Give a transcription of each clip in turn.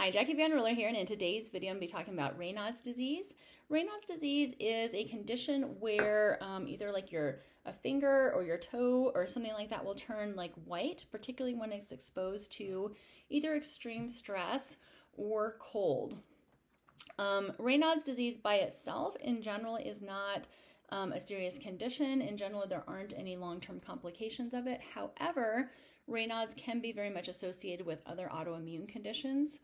Hi, Jackie Van Ruler here, and in today's video, I'm going to be talking about Raynaud's disease. Raynaud's disease is a condition where either like a finger or your toe or something like that will turn like white, particularly when it's exposed to either extreme stress or cold. Raynaud's disease by itself, in general, is not a serious condition. In general, there aren't any long-term complications of it. However, Raynaud's can be very much associated with other autoimmune conditions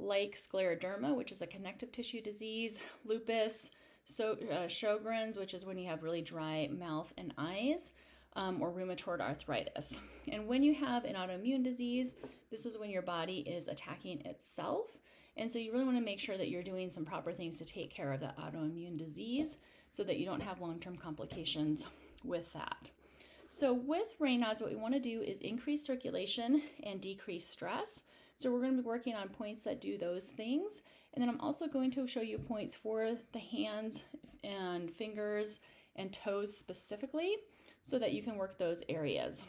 like scleroderma, which is a connective tissue disease, lupus, Sjogren's, which is when you have really dry mouth and eyes, or rheumatoid arthritis. And when you have an autoimmune disease, this is when your body is attacking itself. And so you really want to make sure that you're doing some proper things to take care of that autoimmune disease so that you don't have long-term complications with that. So with Raynaud's, what we want to do is increase circulation and decrease stress. So we're going to be working on points that do those things. And then I'm also going to show you points for the hands and fingers and toes specifically so that you can work those areas.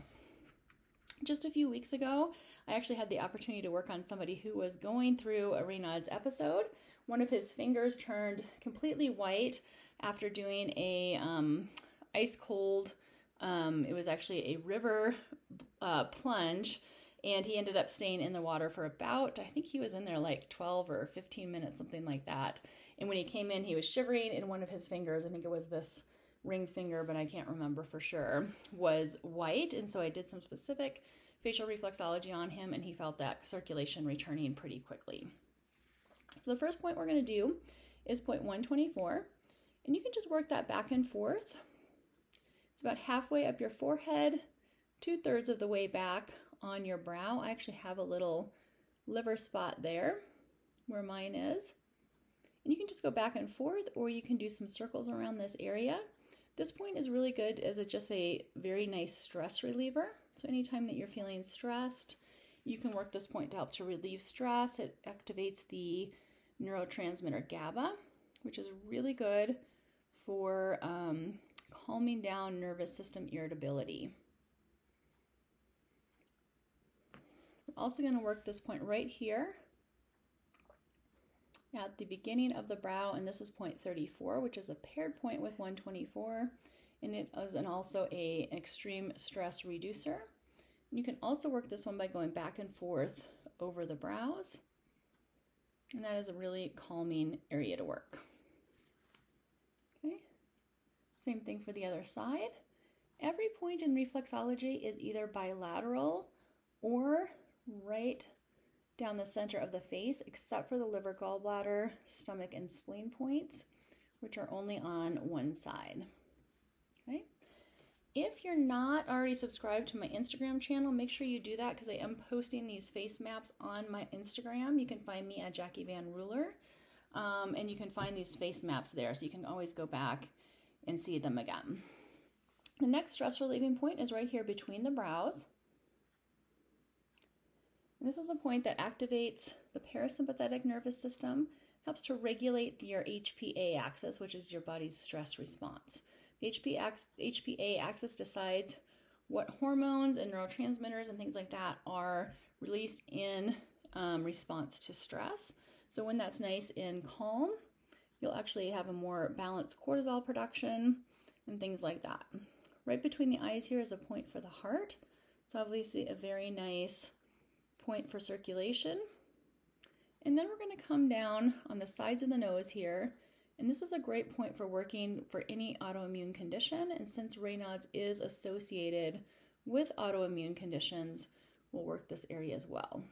Just a few weeks ago, I actually had the opportunity to work on somebody who was going through a Reynauds episode. One of his fingers turned completely white after doing a ice cold, it was actually a river plunge, and he ended up staying in the water for about, I think he was in there like 12 or 15 minutes, something like that. And when he came in, he was shivering, and one of his fingers, I think it was this ring finger, but I can't remember for sure, was white. And so I did some specific facial reflexology on him, and he felt that circulation returning pretty quickly. So the first point we're going to do is point 124, and you can just work that back and forth. It's about halfway up your forehead, 2/3 of the way back on your brow. I actually have a little liver spot there where mine is. And you can just go back and forth, or you can do some circles around this area. This point is really good as just a very nice stress reliever. So anytime that you're feeling stressed, you can work this point to help to relieve stress. It activates the neurotransmitter GABA, which is really good for calming down nervous system irritability. We're also going to work this point right here at the beginning of the brow, and this is point 34, which is a paired point with 124, and it is also an extreme stress reducer. You can also work this one by going back and forth over the brows, and that is a really calming area to work. Okay, same thing for the other side. Every point in reflexology is either bilateral or right down the center of the face, except for the liver, gallbladder, stomach, and spleen points, which are only on one side. Okay. If you're not already subscribed to my Instagram channel, make sure you do that because I am posting these face maps on my Instagram. You can find me at Jackie Van Ruler, and you can find these face maps there, so you can always go back and see them again. The next stress relieving point is right here between the brows. And this is a point that activates the parasympathetic nervous system, helps to regulate your HPA axis, which is your body's stress response. The HPA axis decides what hormones and neurotransmitters and things like that are released in response to stress. So when that's nice and calm, you'll actually have a more balanced cortisol production and things like that. Right between the eyes here is a point for the heart. So obviously a very nice point for circulation. And then we're going to come down on the sides of the nose here, and this is a great point for working for any autoimmune condition, and since Raynaud's is associated with autoimmune conditions, we'll work this area as well.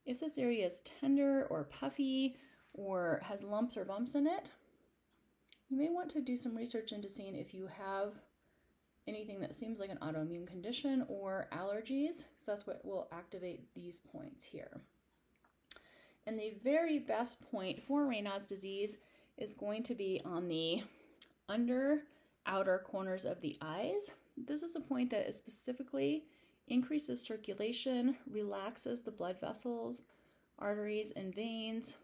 If this area is tender or puffy or has lumps or bumps in it, you may want to do some research into seeing if you have anything that seems like an autoimmune condition or allergies, because that's what will activate these points here. And the very best point for Raynaud's disease is going to be on the outer corners of the eyes. This is a point that specifically increases circulation, relaxes the blood vessels, arteries, and veins,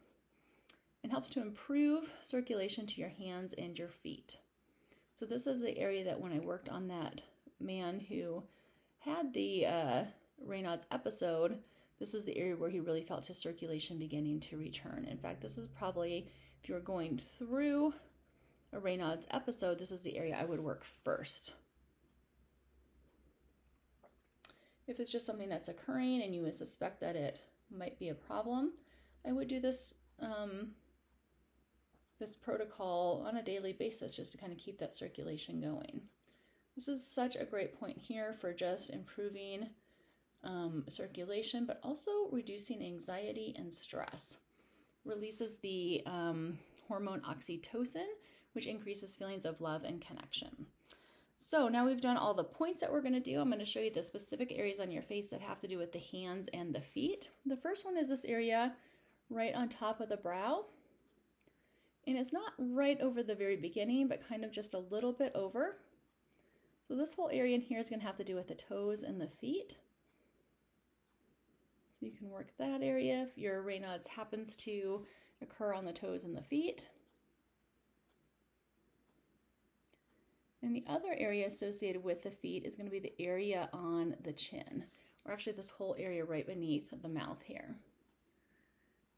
and helps to improve circulation to your hands and your feet. So this is the area that when I worked on that man who had the Reynaud's episode, this is the area where he really felt his circulation beginning to return. In fact, this is probably, if you're going through a Reynauds episode, this is the area I would work first. If it's just something that's occurring and you would suspect that it might be a problem, I would do this this protocol on a daily basis just to kind of keep that circulation going. This is such a great point here for just improving circulation, but also reducing anxiety and stress. Releases the hormone oxytocin, which increases feelings of love and connection. So now we've done all the points that we're going to do. I'm going to show you the specific areas on your face that have to do with the hands and the feet. The first one is this area right on top of the brow. And it's not right over the very beginning, but kind of just a little bit over. So this whole area in here is going to have to do with the toes and the feet. So you can work that area if your Reynauds happens to occur on the toes and the feet. And the other area associated with the feet is going to be the area on the chin, or actually this whole area right beneath the mouth here.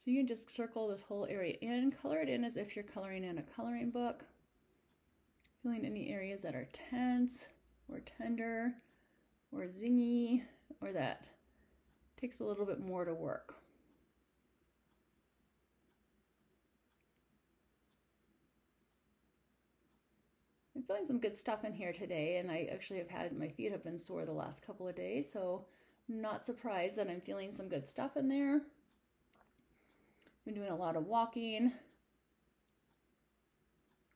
So you can just circle this whole area in, color it in as if you're coloring in a coloring book. Feeling any areas that are tense or tender or zingy or that takes a little bit more to work. I'm feeling some good stuff in here today, and I actually have had, my feet have been sore the last couple of days, so I'm not surprised that I'm feeling some good stuff in there. Been doing a lot of walking,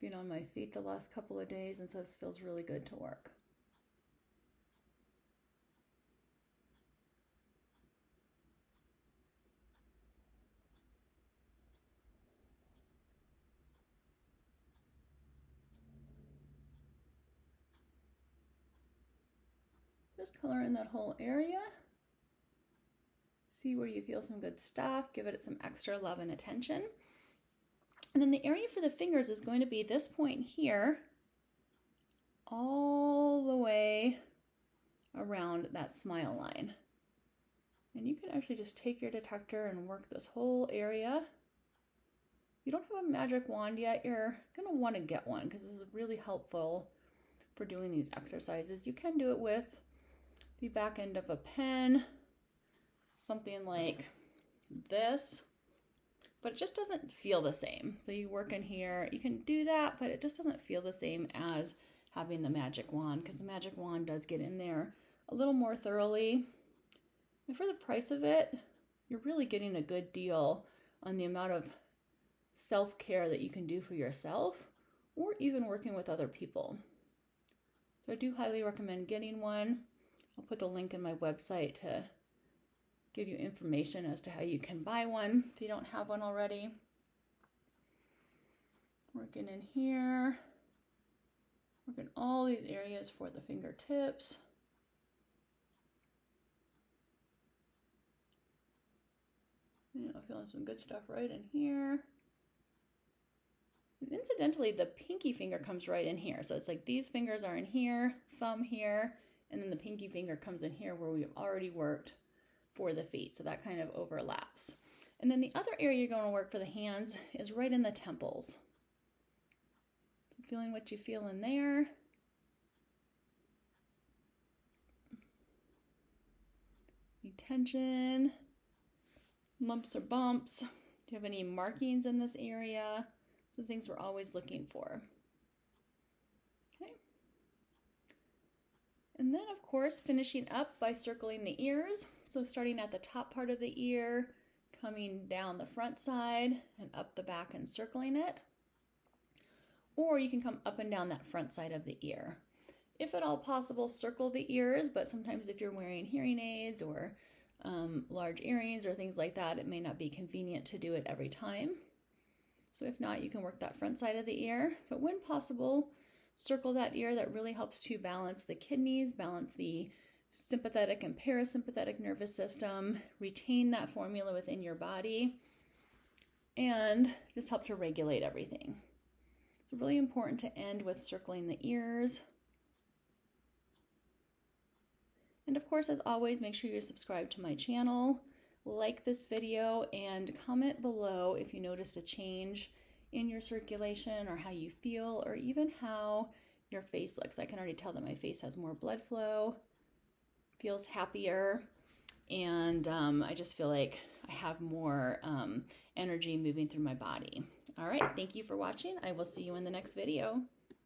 been on my feet the last couple of days, and so this feels really good to work. Just color in that whole area. See where you feel some good stuff. Give it some extra love and attention. And then the area for the fingers is going to be this point here, all the way around that smile line. And you can actually just take your detector and work this whole area. If you don't have a magic wand yet, you're going to want to get one because this is really helpful for doing these exercises. You can do it with the back end of a pen, something like this, but it just doesn't feel the same. So you work in here, you can do that, but it just doesn't feel the same as having the magic wand, because the magic wand does get in there a little more thoroughly. And for the price of it, you're really getting a good deal on the amount of self-care that you can do for yourself, or even working with other people. So I do highly recommend getting one. I'll put the link in my website to give you information as to how you can buy one if you don't have one already. Working in here, working all these areas for the fingertips. Feeling some good stuff right in here. And incidentally, the pinky finger comes right in here. So it's like these fingers are in here, thumb here, and then the pinky finger comes in here where we've already worked for the feet. So that kind of overlaps. And then the other area you're going to work for the hands is right in the temples. So feeling what you feel in there. Any tension, lumps or bumps. Do you have any markings in this area? So things we're always looking for. Okay. And then, of course, finishing up by circling the ears. So starting at the top part of the ear, coming down the front side and up the back and circling it. Or you can come up and down that front side of the ear. If at all possible, circle the ears, but sometimes if you're wearing hearing aids or large earrings or things like that, it may not be convenient to do it every time. So if not, you can work that front side of the ear, but when possible, circle that ear. That really helps to balance the kidneys, balance the sympathetic and parasympathetic nervous system, retain that formula within your body, and just help to regulate everything. It's really important to end with circling the ears. And of course, as always, make sure you're subscribed to my channel, like this video and comment below if you noticed a change in your circulation or how you feel, or even how your face looks. I can already tell that my face has more blood flow, feels happier, and I just feel like I have more energy moving through my body. All right, thank you for watching. I will see you in the next video.